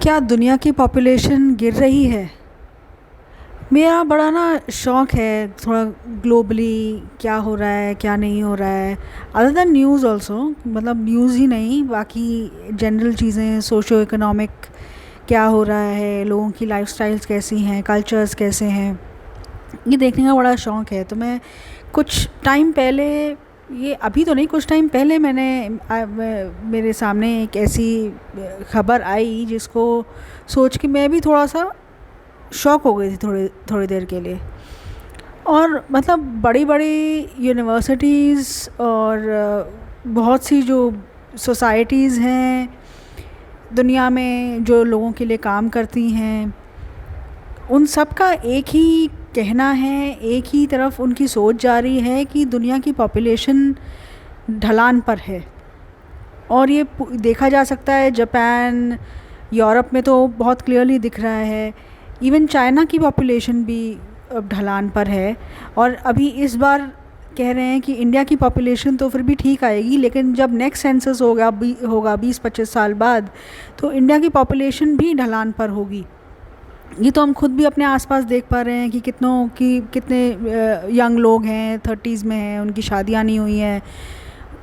क्या दुनिया की पॉपुलेशन गिर रही है? मेरा बड़ा ना शौक़ है थोड़ा ग्लोबली क्या हो रहा है क्या नहीं हो रहा है। अदर दैन न्यूज़ ऑल्सो, मतलब न्यूज़ ही नहीं, बाकी जनरल चीज़ें, सोशो इकोनॉमिक क्या हो रहा है, लोगों की लाइफस्टाइल्स कैसी हैं, कल्चर्स कैसे हैं, ये देखने का बड़ा शौक़ है। तो मैं कुछ टाइम पहले, ये अभी तो नहीं, कुछ टाइम पहले मेरे सामने एक ऐसी खबर आई जिसको सोच के मैं भी थोड़ा सा शॉक हो गई थी थोड़ी थोड़ी देर के लिए। और मतलब बड़ी बड़ी यूनिवर्सिटीज़ और बहुत सी जो सोसाइटीज़ हैं दुनिया में जो लोगों के लिए काम करती हैं, उन सब का एक ही कहना है, एक ही तरफ उनकी सोच जा रही है कि दुनिया की पॉपुलेशन ढलान पर है। और ये देखा जा सकता है जापान, यूरोप में तो बहुत क्लियरली दिख रहा है। इवन चाइना की पॉपुलेशन भी अब ढलान पर है। और अभी इस बार कह रहे हैं कि इंडिया की पॉपुलेशन तो फिर भी ठीक आएगी, लेकिन जब नेक्स्ट सेंसस होगा 20-25 साल बाद, तो इंडिया की पॉपुलेशन भी ढलान पर होगी। ये तो हम खुद भी अपने आसपास देख पा रहे हैं कि कितने यंग लोग हैं, 30s में हैं, उनकी शादियां नहीं हुई हैं,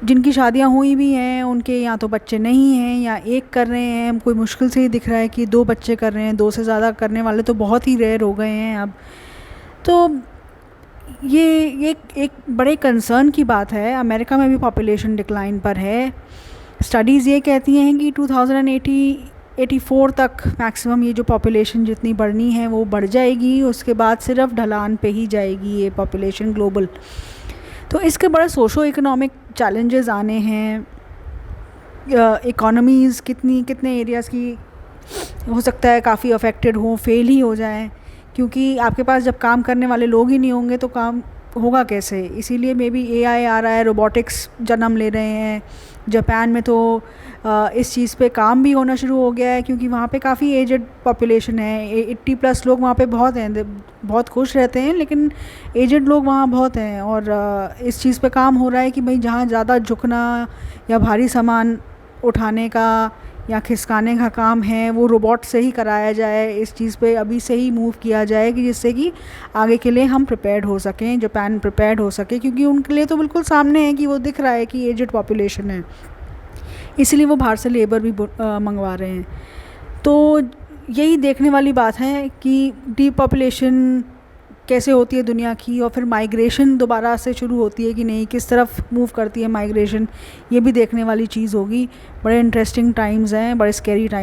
जिनकी शादियां हुई भी हैं उनके या तो बच्चे नहीं हैं या एक कर रहे हैं। कोई मुश्किल से ही दिख रहा है कि 2 बच्चे कर रहे हैं, 2 से ज़्यादा करने वाले तो बहुत ही रेयर हो गए हैं अब। तो ये एक बड़े कंसर्न की बात है। अमेरिका में भी पॉपुलेशन डिक्लाइन पर है। स्टडीज़ ये कहती हैं कि 2084 तक मैक्सिमम ये जो पॉपुलेशन जितनी बढ़नी है वो बढ़ जाएगी, उसके बाद सिर्फ ढलान पे ही जाएगी ये पॉपुलेशन ग्लोबल। तो इसके बड़े सोशो इकोनॉमिक चैलेंजेस आने हैं। इकोनॉमीज़ कितने एरियाज़ की हो सकता है काफ़ी अफेक्टेड हों, फेल ही हो जाएं, क्योंकि आपके पास जब काम करने वाले लोग ही नहीं होंगे तो काम होगा कैसे। इसीलिए मे बी एआई आ रहा है, रोबोटिक्स जन्म ले रहे हैं। जापान में तो इस चीज़ पे काम भी होना शुरू हो गया है, क्योंकि वहाँ पे काफ़ी एजड पॉपुलेशन है। 80+ लोग वहाँ पे बहुत हैं, बहुत खुश रहते हैं, लेकिन एजड लोग वहाँ बहुत हैं। और इस चीज़ पे काम हो रहा है कि भाई जहाँ ज़्यादा झुकना या भारी सामान उठाने का या खिसकाने का काम है वो रोबोट से ही कराया जाए। इस चीज़ पे अभी से ही मूव किया जाए कि जिससे कि आगे के लिए हम प्रिपेयर्ड हो सकें, जापान प्रिपेयर्ड हो सके, क्योंकि उनके लिए तो बिल्कुल सामने है कि वो दिख रहा है कि एजड पॉपुलेशन है, इसलिए वो बाहर से लेबर भी मंगवा रहे हैं। तो यही देखने वाली बात है कि डीपॉपुलेशन कैसे होती है दुनिया की, और फिर माइग्रेशन दोबारा से शुरू होती है कि नहीं, किस तरफ मूव करती है माइग्रेशन, ये भी देखने वाली चीज़ होगी। बड़े इंटरेस्टिंग टाइम्स हैं, बड़े स्कैरी टाइम्स।